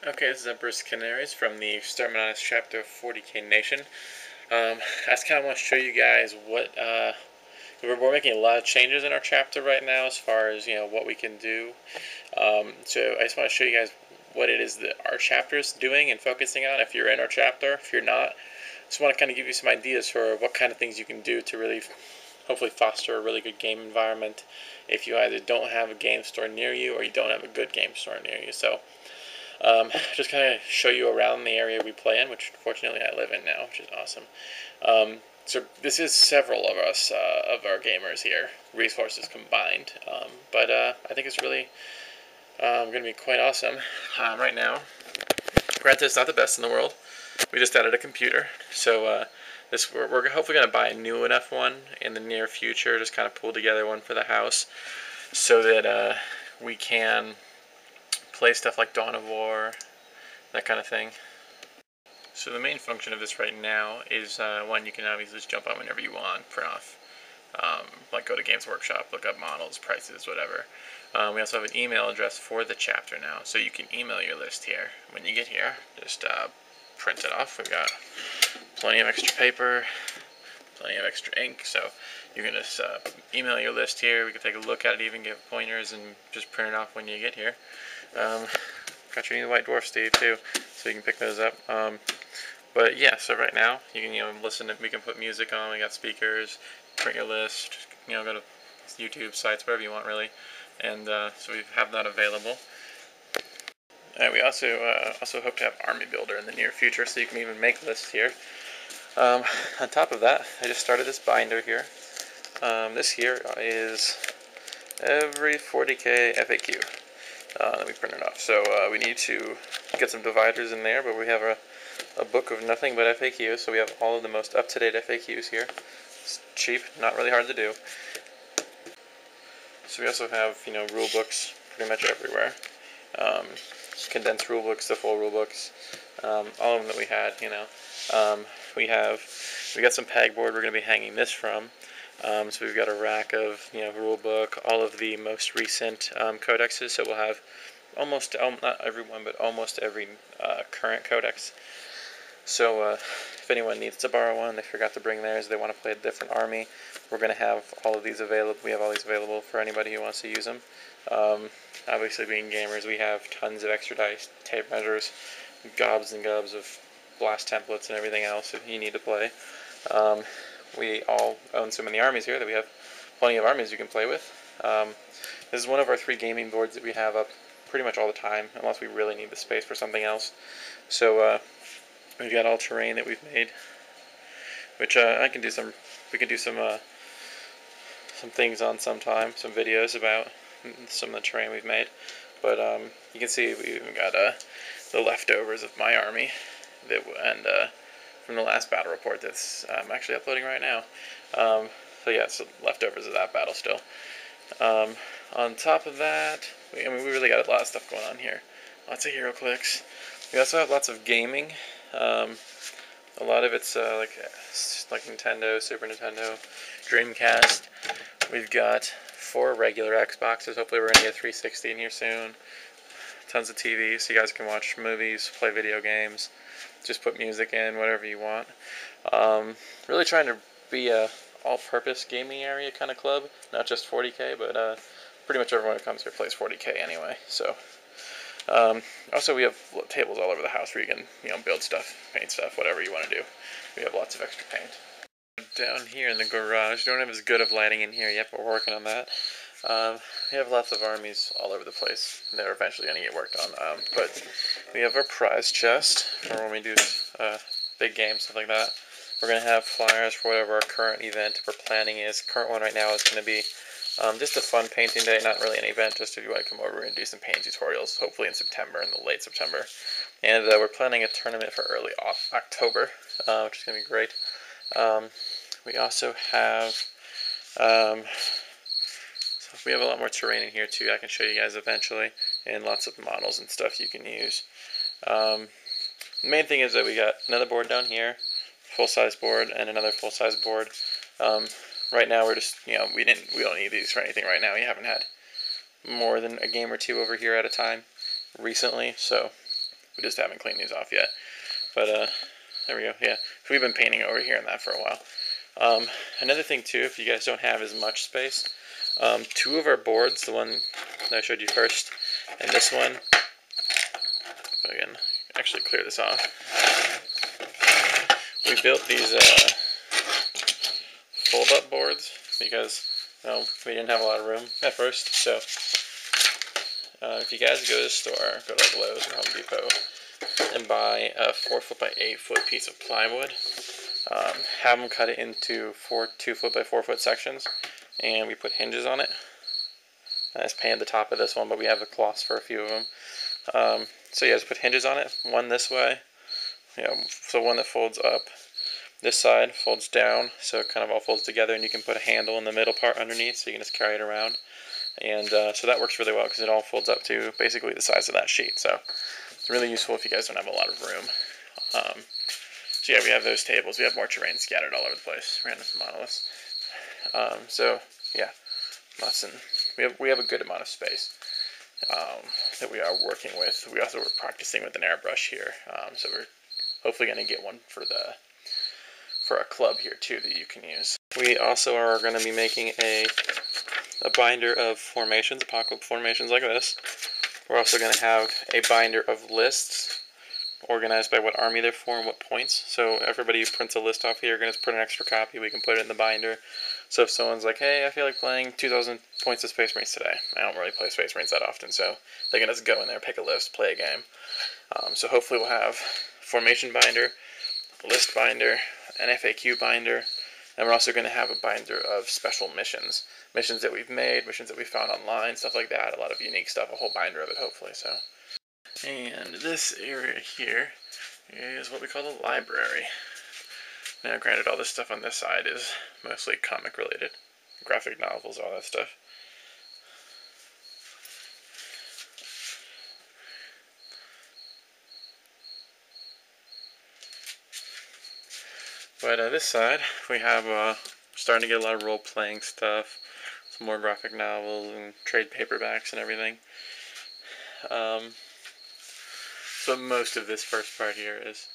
Okay, this is Emperor's Canaries from the Exterminatus chapter of 40kNation. I just kind of want to show you guys what, we're making a lot of changes in our chapter right now as far as, what we can do. So I just want to show you guys what it is that our chapter is doing and focusing on. If you're in our chapter, if you're not, just want to kind of give you some ideas for what kind of things you can do to really hopefully foster a really good game environment if you either don't have a game store near you or you don't have a good game store near you. So just kind of show you around the area we play in, which fortunately I live in now, which is awesome. So this is several of us, of our gamers here, resources combined, but I think it's really going to be quite awesome. Right now, granted it's not the best in the world, we just added a computer, so we're hopefully going to buy a new enough one in the near future, just kind of pull together one for the house, so that we can play stuff like Dawn of War, that kind of thing. So the main function of this right now is one, you can obviously just jump on whenever you want, print off, like go to Games Workshop, look up models, prices, whatever. We also have an email address for the chapter now, so you can email your list here. When you get here, just print it off. We've got plenty of extra paper, plenty of extra ink, so you can just email your list here. We can take a look at it, even give pointers, and just print it off when you get here. Got your new White Dwarf, Steve, too, so you can pick those up. But yeah, so right now you can listen to. We can put music on. We got speakers. Print your list. Go to YouTube sites, wherever you want, really. And so we have that available. We also hope to have Army Builder in the near future, so you can even make lists here. On top of that, I just started this binder here. This here is every 40k FAQ that we printed off. So we need to get some dividers in there, but we have a book of nothing but FAQs, so we have all of the most up-to-date FAQs here. It's cheap, not really hard to do. So we also have, rule books pretty much everywhere. Condensed rule books, the full rule books, all of them that we had, we got some pegboard we're going to be hanging this from. So we've got a rack of, rule book, all of the most recent codexes, so we'll have almost, not everyone, but almost every current codex. So if anyone needs to borrow one, they forgot to bring theirs, they want to play a different army, we're going to have all of these available. We have all these available for anybody who wants to use them. Obviously, being gamers, we have tons of extra dice, tape measures, gobs and gobs of blast templates and everything else if you need to play. We all own so many armies here that we have plenty of armies you can play with. This is one of our 3 gaming boards that we have up pretty much all the time, unless we really need the space for something else. So we've got all terrain that we've made, which we can do some things on sometime, some videos about some of the terrain we've made. But you can see we even got the leftovers of my army from the last battle report that's I'm actually uploading right now. So yeah, it's leftovers of that battle still. On top of that, we really got a lot of stuff going on here. Lots of hero clicks. We also have lots of gaming. A lot of it's like Nintendo, Super Nintendo, Dreamcast. We've got 4 regular Xboxes. Hopefully we're going to get 360 in here soon. Tons of TVs so you guys can watch movies, play video games, just put music in, whatever you want. Really trying to be a all-purpose gaming area kind of club, not just 40k, but pretty much everyone who comes here plays 40k anyway. So also we have tables all over the house where you can build stuff, paint stuff, whatever you want to do. We have lots of extra paint. Down here in the garage, don't have as good of lighting in here yet, but we're working on that. We have lots of armies all over the place. They're eventually going to get worked on. But we have our prize chest for when we do big games, stuff like that. We're going to have flyers for whatever our current event we're planning is. Current one right now is going to be just a fun painting day, not really an event, just if you want to come over and do some paint tutorials, hopefully in September, in the late September. And we're planning a tournament for early October, which is going to be great. We also have we have a lot more terrain in here too. I can show you guys eventually, and lots of models and stuff you can use. The main thing is that we got another board down here, full-size board, and another full-size board. Right now we're just we don't need these for anything right now. We haven't had more than a game or 2 over here at a time recently, so We just haven't cleaned these off yet. But there we go. Yeah, so we've been painting over here and that for a while. Another thing too, if you guys don't have as much space, two of our boards, the one that I showed you first, and this one, if I can actually clear this off. We built these fold-up boards because we didn't have a lot of room at first. So if you guys go to the store, go to like Lowe's or Home Depot, and buy a 4 foot by 8 foot piece of plywood, have them cut it into 2 foot by 4 foot sections, and we put hinges on it. I just painted the top of this one, but we have the cloths for a few of them. So yeah, just put hinges on it. One this way, so one that folds up. This side folds down, so it kind of all folds together, and you can put a handle in the middle part underneath, so you can just carry it around. And so that works really well because it all folds up to basically the size of that sheet. So it's really useful if you guys don't have a lot of room. So yeah, we have those tables. We have more terrain scattered all over the place, random monoliths. So yeah, we have a good amount of space that we are working with. We also were practicing with an airbrush here, so we're hopefully going to get one for a club here too that you can use. We also are going to be making a binder of formations, apocalypse formations like this. We're also going to have a binder of lists organized by what army they're for and what points. So everybody who prints a list off here, going to print an extra copy. We can put it in the binder. So if someone's like, hey, I feel like playing 2,000 points of Space Marines today. I don't really play Space Marines that often, so they can just go in there, pick a list, play a game. So hopefully we'll have formation binder, list binder, an FAQ binder, and we're also going to have a binder of special missions. Missions that we've made, missions that we found online, stuff like that. A lot of unique stuff, a whole binder of it, hopefully. So, and this area here is what we call the library. Now, granted, all this stuff on this side is mostly comic related, graphic novels, all that stuff. But this side, we have starting to get a lot of role-playing stuff, some more graphic novels and trade paperbacks and everything. So most of this first part here is.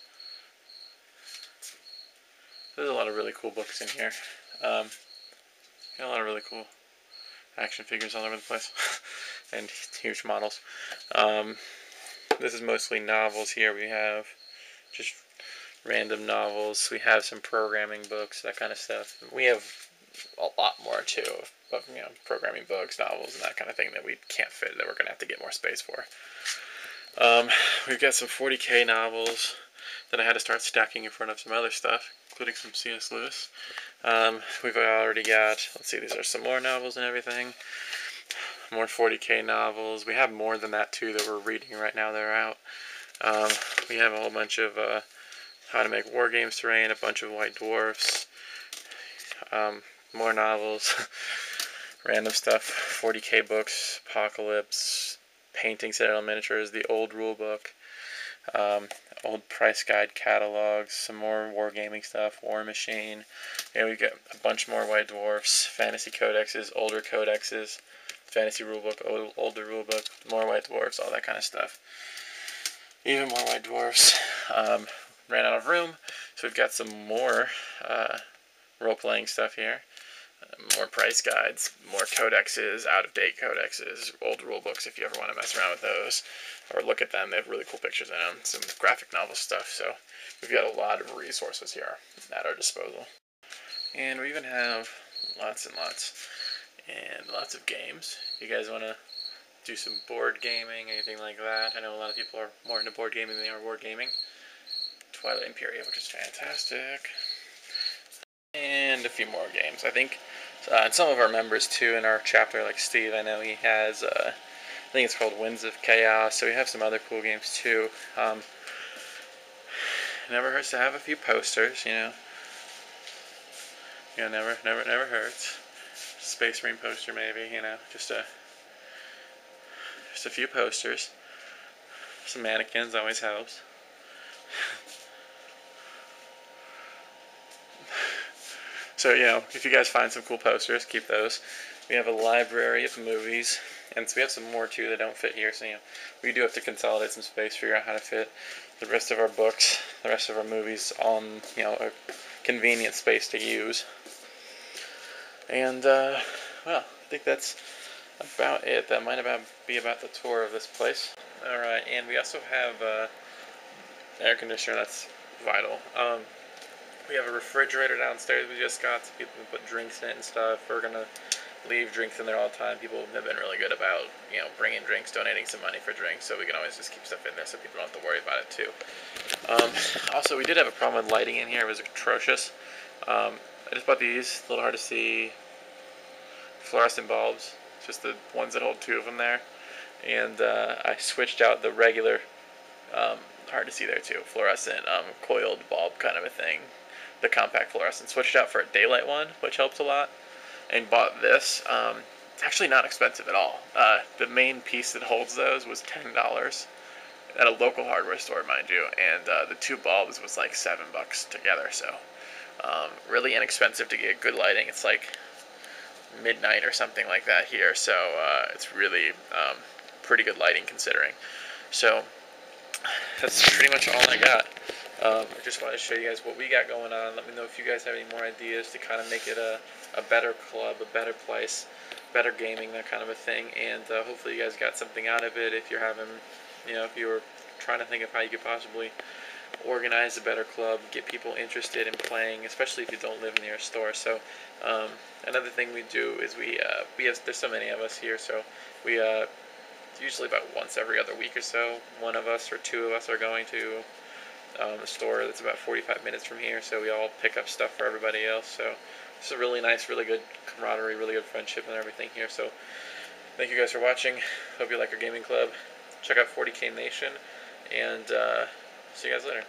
There's a lot of really cool books in here. Got a lot of really cool action figures all over the place, and huge models. This is mostly novels here. We have just random novels. We have some programming books, that kind of stuff. We have a lot more too of programming books, novels, and that kind of thing that we can't fit, that we're gonna have to get more space for. We've got some 40K novels that I had to start stacking in front of some other stuff, including some C.S. Lewis. We've already got, let's see, these are some more novels and everything. More 40K novels. We have more than that too that we're reading right now that are out. We have a whole bunch of how to make war games terrain, a bunch of white dwarfs, more novels, random stuff, 40K books, apocalypse, painting Citadel miniatures, the old rule book, old price guide catalogs, some more wargaming stuff, War Machine. We got a bunch more white dwarfs, fantasy codexes, older codexes, fantasy rulebook, older rulebook, more white dwarfs, all that kind of stuff. Even more white dwarfs. Ran out of room, so we've got some more role-playing stuff here. More price guides, more codexes, out-of-date codexes, old rule books if you ever want to mess around with those, or look at them. They have really cool pictures in them, some graphic novel stuff, so we've got a lot of resources here at our disposal. And we even have lots and lots of games. If you guys want to do some board gaming, anything like that, I know a lot of people are more into board gaming than they are war gaming. Twilight Imperium, which is fantastic. And a few more games. I think and some of our members too in our chapter, like Steve, I know he has I think it's called Winds of Chaos, so we have some other cool games too. Never hurts to have a few posters, never hurts. Space Marine poster maybe, just a few posters. Some mannequins always helps. So, if you guys find some cool posters, keep those. We have a library of movies And so we have some more too that don't fit here. So we do have to consolidate some space, figure out how to fit the rest of our books, the rest of our movies on a convenient space to use. And well, I think that's about it. That might be about the tour of this place. All right, and we also have air conditioner. That's vital. We have a refrigerator downstairs we just got, so people can put drinks in it and stuff. We're gonna leave drinks in there all the time. People have been really good about bringing drinks, donating some money for drinks, so we can always just keep stuff in there so people don't have to worry about it too. Also, we did have a problem with lighting in here. It was atrocious. I just bought these, a little hard to see, fluorescent bulbs, just the ones that hold 2 of them there. And I switched out the regular, hard to see there too, fluorescent coiled bulb kind of a thing, the compact fluorescent. Switched out for a daylight one, which helps a lot, and bought this. It's actually not expensive at all. The main piece that holds those was $10 at a local hardware store, mind you, and the 2 bulbs was like $7 together. So really inexpensive to get good lighting. It's like midnight or something like that here, so it's really pretty good lighting considering. So that's pretty much all I got. I just wanted to show you guys what we got going on. Let me know if you guys have any more ideas to kind of make it a better club, a better place, better gaming, that kind of a thing. And hopefully you guys got something out of it. If you're having, if you were trying to think of how you could possibly organize a better club, get people interested in playing, especially if you don't live near a store. So another thing we do is we have, there's so many of us here, so we usually about once every other week or so, one of us or 2 of us are going to a store that's about 45 minutes from here, so we all pick up stuff for everybody else. So it's a really nice, really good camaraderie, really good friendship and everything here. So thank you guys for watching. Hope you like our gaming club. Check out 40kNation, and see you guys later.